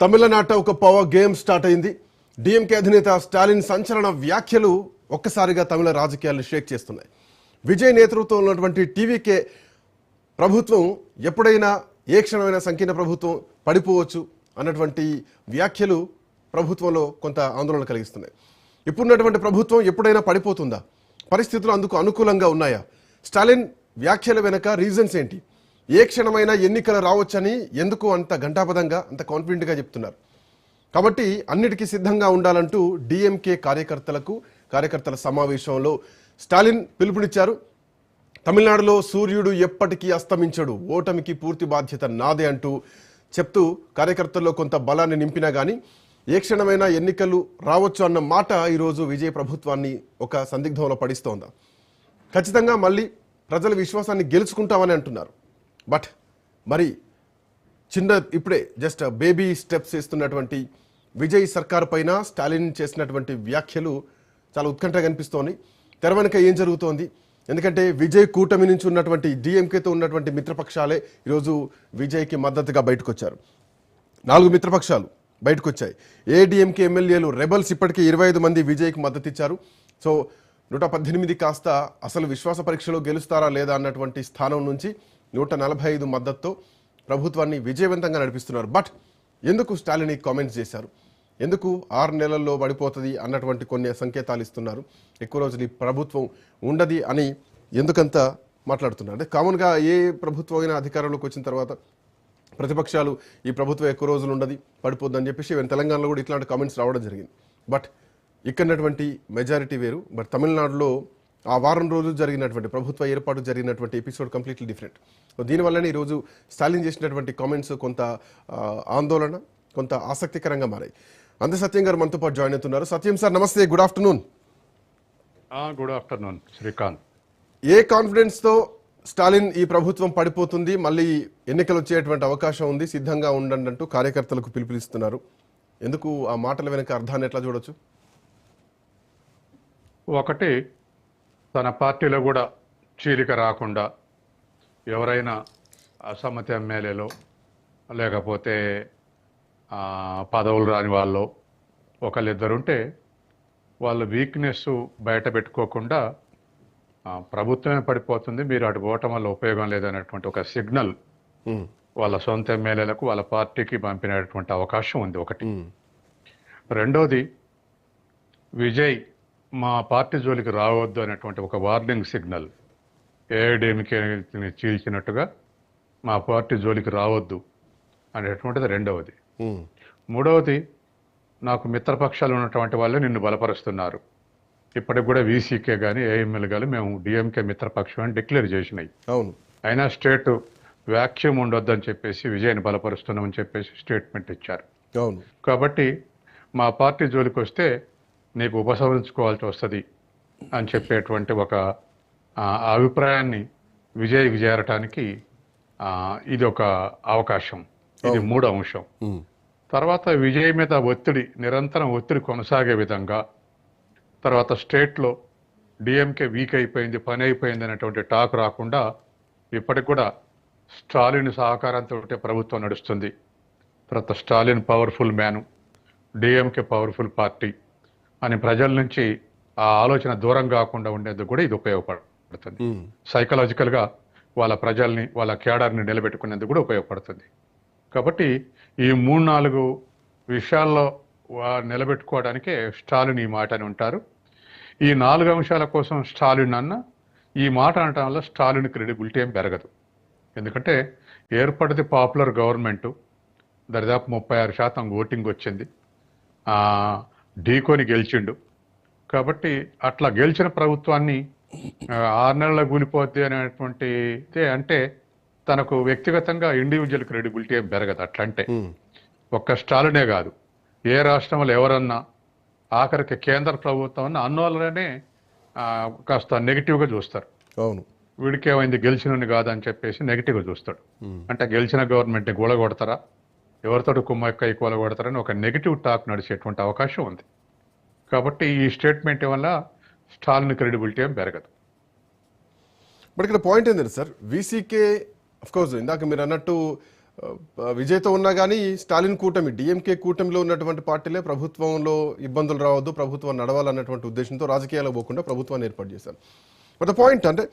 తమిళనాట ఒక power game start అయింది. డిఎంకే అధినేత స్టాలిన్ సంచలన వ్యాఖ్యలు ఒక్కసారిగా తమిళ రాజకీయాలను షేక్ చేస్తున్నాయి. విజయ్ నేతృత్వంలో ఉన్నటువంటి టీవీకే ప్రభుత్వం ఎప్పుడైనా ఏ క్షణమైన సంకీర్ణ ప్రభుత్వం పడిపోవచ్చు అన్నటువంటి వ్యాఖ్యలు ప్రభుత్వంలో కొంత ఆందోళన కలిగిస్తున్నాయి. ఇప్పుడున్నటువంటి ప్రభుత్వం ఎప్పుడైనా పడిపోతుందా? పరిస్థితులు అందుకు అనుకూలంగా ఉన్నాయా? స్టాలిన్ వ్యాఖ్యల వెనక రీజన్స్ ఏంటి? ఏ క్షణమైనా ఎన్నికలు రావచ్చని ఎందుకు అంత ఘంటాపథంగా అంత కాన్ఫిడెంట్గా చెప్తున్నారు? కాబట్టి అన్నిటికీ సిద్ధంగా ఉండాలంటూ డిఎంకే కార్యకర్తల సమావేశంలో స్టాలిన్ పిలుపునిచ్చారు. తమిళనాడులో సూర్యుడు ఎప్పటికీ అస్తమించడు, ఓటమికి పూర్తి బాధ్యత నాదే అంటూ చెప్తూ కార్యకర్తల్లో కొంత బలాన్ని నింపినా కానీ ఏ క్షణమైనా ఎన్నికలు రావచ్చు అన్న మాట ఈరోజు విజయ్ ప్రభుత్వాన్ని ఒక సందిగ్ధంలో పడిస్తోందా? ఖచ్చితంగా మళ్ళీ ప్రజల విశ్వాసాన్ని గెలుచుకుంటామని అంటున్నారు. బట్ మరి ఇప్పుడే జస్ట్ బేబీ స్టెప్స్ ఇస్తున్నటువంటి విజయ్ సర్కార్ పైన స్టాలిన్ చేసినటువంటి వ్యాఖ్యలు చాలా ఉత్కంఠగా కనిపిస్తోంది. తెర వెనుక ఏం జరుగుతోంది? ఎందుకంటే విజయ్ కూటమి నుంచి ఉన్నటువంటి డిఎంకేతో ఉన్నటువంటి మిత్రపక్షాలే ఈరోజు విజయ్కి మద్దతుగా బయటకు వచ్చారు. 4 మిత్రపక్షాలు బయటకు వచ్చాయి. ఏడీఎంకే ఎమ్మెల్యేలు రెబల్స్ ఇప్పటికే 25 మంది విజయ్కి మద్దతు ఇచ్చారు. సో 118 కాస్త అసలు విశ్వాస పరీక్షలో గెలుస్తారా లేదా అన్నటువంటి స్థానం నుంచి 145 మద్దతుతో ప్రభుత్వాన్ని విజయవంతంగా నడిపిస్తున్నారు. బట్ ఎందుకు స్టాలిన్ ఈ కామెంట్స్ చేశారు? ఎందుకు 6 నెలల్లో పడిపోతుంది అన్నటువంటి కొన్ని సంకేతాలు ఇస్తున్నారు? ఎక్కువ రోజులు ఈ ప్రభుత్వం ఉండదు అని ఎందుకంత మాట్లాడుతున్నారు? అంటే కామన్గా ఏ ప్రభుత్వం అయినా అధికారంలోకి వచ్చిన తర్వాత ప్రతిపక్షాలు ఈ ప్రభుత్వం ఎక్కువ రోజులు ఉండదు, పడిపోద్దని చెప్పేసి తెలంగాణలో కూడా ఇట్లాంటి కామెంట్స్ రావడం జరిగింది. బట్ ఇక్కడటువంటి మెజారిటీ వేరు. బట్ తమిళనాడులో ఆ వారం రోజులు జరిగినటువంటి ప్రభుత్వ ఏర్పాటు జరిగినటువంటి ఎపిసోడ్ కంప్లీట్లీ డిఫరెంట్. దీనివల్లనే ఈరోజు స్టాలిన్ చేసినటువంటి కామెంట్స్ కొంత ఆందోళన, కొంత ఆసక్తికరంగా మారాయి. అంతే సత్యం గారు మనతో పాటు జాయిన్ అవుతున్నారు. సత్యం సార్ నమస్తే, good afternoon. Good afternoon Srikanth. ఏ కాన్ఫిడెన్స్తో స్టాలిన్ ఈ ప్రభుత్వం పడిపోతుంది, మళ్ళీ ఎన్నికలు వచ్చేటువంటి అవకాశం ఉంది, సిద్ధంగా ఉండండి అంటూ కార్యకర్తలకు పిలుపునిస్తున్నారు? ఎందుకు ఆ మాటల వెనక అర్థాన్ని ఎట్లా చూడొచ్చు? ఒకటి, తన పార్టీలో కూడా చీలిక రాకుండా ఎవరైనా అసమ్మతి ఎమ్మెల్యేలో లేకపోతే పదవులు రాని వాళ్ళు ఒకళ్ళిద్దరుంటే వాళ్ళ వీక్నెస్ బయట పెట్టుకోకుండా ప్రభుత్వమే పడిపోతుంది, మీరు అటు పోవటం వల్ల ఉపయోగం లేదనేటువంటి ఒక సిగ్నల్ వాళ్ళ సొంత ఎమ్మెల్యేలకు వాళ్ళ పార్టీకి పంపినటువంటి అవకాశం ఉంది ఒకటి. రెండోది, విజయ్ మా పార్టీ జోలికి రావద్దు అనేటువంటి ఒక వార్నింగ్ సిగ్నల్, ఏఐడిఎంకేని చీల్చినట్టుగా మా పార్టీ జోలికి రావద్దు అనేటువంటిది రెండవది. మూడవది, నాకు మిత్రపక్షాలు ఉన్నటువంటి వాళ్ళే నిన్ను బలపరుస్తున్నారు. ఇప్పటికి కూడా వీసీకే కానీ ఏఎంఎల్ కానీ మేము డిఎంకే మిత్రపక్షం అని డిక్లేర్ చేసినాయి. అవును, అయినా స్టేట్ వ్యాక్యూమ్ ఉండొద్దని చెప్పేసి విజయ్ని బలపరుస్తున్నామని చెప్పేసి స్టేట్మెంట్ ఇచ్చారు. అవును, కాబట్టి మా పార్టీ జోలికి వస్తే నీకు ఉపసంహరించుకోవాల్సి వస్తుంది అని చెప్పేటువంటి ఒక అభిప్రాయాన్ని విజయ్కి చేరటానికి ఇది ఒక అవకాశం. ఇది మూడో అంశం. తర్వాత విజయ్ మీద నిరంతరం ఒత్తిడి కొనసాగే విధంగా, తర్వాత స్టేట్లో డిఎంకే వీక్ అయిపోయింది, పని అయిపోయింది అనేటువంటి టాక్ రాకుండా ఇప్పటికి కూడా స్టాలిన్ సహకారంతో ప్రభుత్వం నడుస్తుంది. తర్వాత Stalin powerful man, DMK powerful party అని ప్రజల నుంచి ఆ ఆలోచన దూరం కాకుండా ఉండేందుకు కూడా ఇది ఉపయోగపడుతుంది. సైకలాజికల్గా వాళ్ళ ప్రజల్ని, వాళ్ళ కేడర్ని నిలబెట్టుకునేందుకు కూడా ఉపయోగపడుతుంది. కాబట్టి ఈ 3-4 విషయాల్లో నిలబెట్టుకోవడానికే స్టాలిన్ ఈ మాట అని ఉంటారు. ఈ 4 అంశాల కోసం స్టాలిన్ అన్న ఈ మాట అనటం వల్ల స్టాలిన్ క్రెడిబిలిటీ ఏం పెరగదు. ఎందుకంటే ఏర్పడితే పాపులర్ గవర్నమెంటు, దరిదాపు 36% ఓటింగ్ వచ్చింది, ఢీకొని గెలిచిండు. కాబట్టి అట్లా గెలిచిన ప్రభుత్వాన్ని 6 నెలల కూలిపోద్ది అనేటువంటిదే అంటే తనకు వ్యక్తిగతంగా ఇండివిజువల్ క్రెడిబిలిటీ ఏం పెరగదు. అట్లంటే ఒక్క స్టాలినే కాదు, ఏ రాష్ట్రంలో ఎవరన్నా, ఆఖరికి కేంద్ర ప్రభుత్వం అన్నోళ్ళనే కాస్త నెగిటివ్గా చూస్తారు. అవును, వీడికేమైంది గెలిచినని కాదని చెప్పేసి నెగిటివ్గా చూస్తాడు. అంటే గెలిచిన గవర్నమెంట్ని గూలగొడతారా, ఎవరితోటి కుమ్మక్కై కూలగొడతారని ఒక నెగిటివ్ టాక్ నడిచేటువంటి అవకాశం ఉంది. కాబట్టి ఈ స్టేట్మెంట్ వల్ల స్టాలిన్ క్రెడిబిలిటీ ఏం పెరగదు. బట్ ఇక్కడ పాయింట్ ఏంటంటే సార్, వీసీకే అఫ్కోర్స్ ఇందాక మీరు అన్నట్టు విజయ్తో ఉన్నా కానీ స్టాలిన్ కూటమి డిఎంకే కూటమిలో ఉన్నటువంటి పార్టీలే ప్రభుత్వంలో ఇబ్బందులు రావద్దు, ప్రభుత్వం నడవాలన్నటువంటి ఉద్దేశంతో రాజకీయాలకు పోకుండా ప్రభుత్వాన్ని ఏర్పాటు చేశారు. బట్ ద పాయింట్ అంటే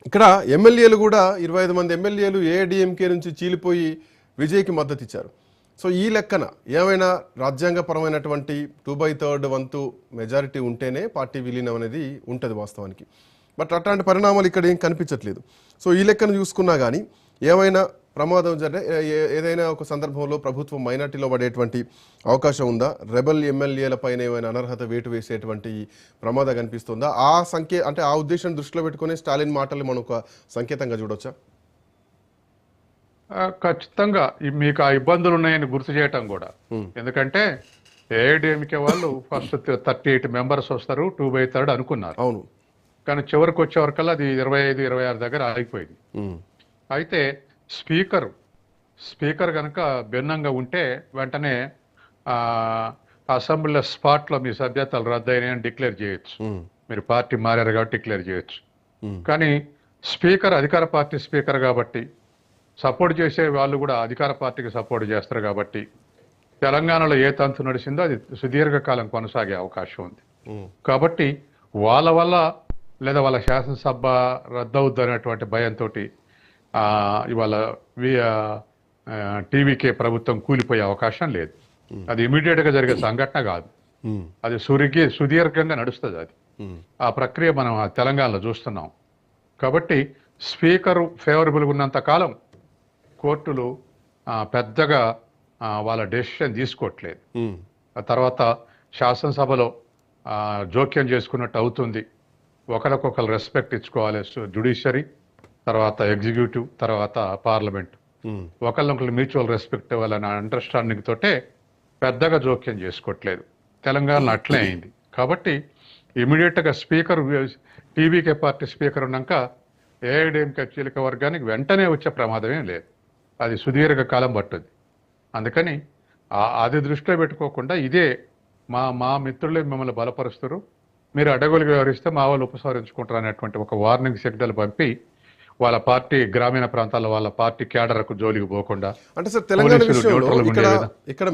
ఇక్కడ ఎమ్మెల్యేలు కూడా 25 మంది ఎమ్మెల్యేలు ఏఐడిఎంకే నుంచి చీలిపోయి విజయ్కి మద్దతు ఇచ్చారు. సో ఈ లెక్కన ఏమైనా రాజ్యాంగపరమైనటువంటి 2/3 వంతు మెజారిటీ ఉంటేనే పార్టీ విలీనం అనేది ఉంటుంది వాస్తవానికి. బట్ అట్లాంటి పరిణామాలు ఇక్కడ ఏం కనిపించట్లేదు. సో ఈ లెక్కను చూసుకున్నా కానీ ఏమైనా ప్రమాదం ఏదైనా ఒక సందర్భంలో ప్రభుత్వం మైనార్టీలో పడేటువంటి అవకాశం ఉందా? రెబల్ ఎమ్మెల్యేల పైన ఏమైనా అనర్హత వేటు వేసేటువంటి ప్రమాదం కనిపిస్తుందా? అంటే ఆ ఉద్దేశం దృష్టిలో పెట్టుకుని స్టాలిన్ మాటలు మనం ఒక సంకేతంగా చూడొచ్చా? ఖచ్చితంగా మీకు ఆ ఇబ్బందులు ఉన్నాయని గుర్తు చేయటం కూడా. ఎందుకంటే ఏఐడిఎంకే వాళ్ళు ఫస్ట్ 38 మెంబర్స్ వస్తారు, 2/3 అనుకున్నారు. అవును. కానీ చివరికి వచ్చేవరకల్లా అది 25-26 దగ్గర ఆగిపోయింది. అయితే స్పీకర్ కనుక భిన్నంగా ఉంటే వెంటనే అసెంబ్లీలో స్పాట్లో మీ సభ్యతలు రద్దయినాయని డిక్లేర్ చేయొచ్చు. మీరు పార్టీ మారారు కాబట్టి డిక్లేర్ చేయొచ్చు. కానీ స్పీకర్ అధికార పార్టీ స్పీకర్ కాబట్టి, సపోర్ట్ చేసే వాళ్ళు కూడా అధికార పార్టీకి సపోర్ట్ చేస్తారు కాబట్టి తెలంగాణలో ఏ తంతు నడిచిందో అది సుదీర్ఘకాలం కొనసాగే అవకాశం ఉంది. కాబట్టి వాళ్ళ వల్ల లేదా వాళ్ళ శాసనసభ రద్దవుద్దు అనేటువంటి భయంతో ఇవాళ టీవీకే ప్రభుత్వం కూలిపోయే అవకాశం లేదు. అది ఇమీడియట్గా జరిగే సంఘటన కాదు, అది సుదీర్ఘంగా నడుస్తుంది. అది ఆ ప్రక్రియ మనం తెలంగాణలో చూస్తున్నాం. కాబట్టి స్పీకరు ఫేవరబుల్గా ఉన్నంత కాలం కోర్టులు పెద్దగా వాళ్ళ డెసిషన్ తీసుకోవట్లేదు. ఆ తర్వాత శాసనసభలో జోక్యం చేసుకున్నట్టు అవుతుంది. ఒకరికొకరు రెస్పెక్ట్ ఇచ్చుకోవాలి. జ్యుడిషియరీ, తర్వాత ఎగ్జిక్యూటివ్, తర్వాత పార్లమెంట్ ఒకరినొకరు మ్యూచువల్ రెస్పెక్ట్ వాళ్ళని అండర్స్టాండింగ్ తోటే పెద్దగా జోక్యం చేసుకోవట్లేదు. తెలంగాణలో అట్లే అయింది. కాబట్టి ఇమీడియట్గా స్పీకర్ టీవీకే పార్టీ స్పీకర్ ఉన్నాక ఏఐడిఎంకే చీలిక వర్గానికి వెంటనే వచ్చే ప్రమాదమే లేదు. అది సుదీర్ఘ కాలం పట్టుద్ది. అందుకని అది దృష్టిలో పెట్టుకోకుండా ఇదే మా మిత్రులే మిమ్మల్ని బలపరుస్తారు, మీరు అడ్డగోలుగా వ్యవహరిస్తే మా వాళ్ళు ఉపసంహరించుకుంటారు అనేటువంటి ఒక వార్నింగ్ సిగ్నల్ పంపి వాళ్ళ పార్టీ గ్రామీణ ప్రాంతాల్లో వాళ్ళ పార్టీ క్యాడర్కు జోలికి పోకుండా అంటే సార్ తెలంగాణ విషయంలో ఇక్కడ